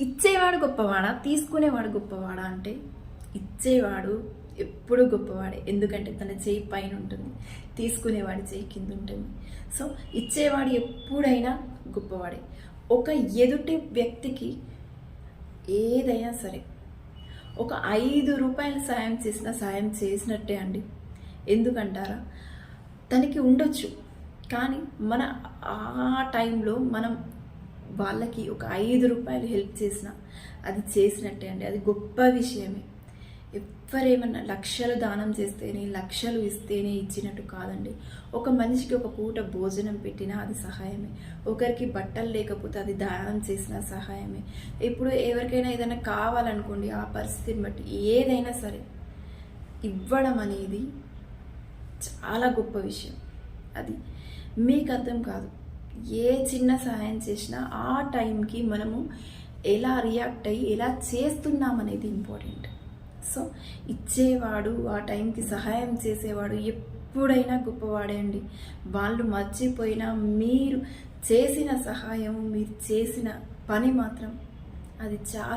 ఇచ్చేవాడు గొప్పవాడా, తీసుకునేవాడు గొప్పవాడా అంటే ఇచ్చేవాడు ఎప్పుడు గొప్పవాడే. ఎందుకంటే తన చేయి పైన ఉంటుంది, తీసుకునేవాడి చేయి కింద ఉంటుంది. సో ఇచ్చేవాడు ఎప్పుడైనా గొప్పవాడే. ఒక ఎదుటి వ్యక్తికి ఏదైనా సరే ఒక 5 రూపాయలు సాయం చేసినా సాయం చేసినట్టే అండి. ఎందుకంటారా, తనకి ఉండొచ్చు, కానీ మన ఆ టైంలో మనం వాళ్ళకి ఒక 5 రూపాయలు హెల్ప్ చేసినా అది చేసినట్టే అండి. అది గొప్ప విషయమే. ఎవరేమన్నా లక్షలు దానం చేస్తేనే, లక్షలు ఇస్తేనే ఇచ్చినట్టు కాదండి. ఒక మనిషికి ఒక పూట భోజనం పెట్టినా అది సహాయమే. ఒకరికి బట్టలు లేకపోతే అది దానం చేసినా సహాయమే. ఇప్పుడు ఎవరికైనా ఏదైనా కావాలనుకోండి, ఆ పరిస్థితిని బట్టి ఏదైనా సరే ఇవ్వడం అనేది చాలా గొప్ప విషయం. అది మీకు అర్థం కాదు. ఏ చిన్న సహాయం చేసినా ఆ టైంకి మనము ఎలా రియాక్ట్ అయ్యి ఎలా చేస్తున్నామనేది ఇంపార్టెంట్. సో ఇచ్చేవాడు, ఆ టైంకి సహాయం చేసేవాడు ఎప్పుడైనా గొప్పవాడే అండి. వాళ్ళు మర్చిపోయినా మీరు చేసిన సహాయం, మీరు చేసిన పని మాత్రం అది చాలా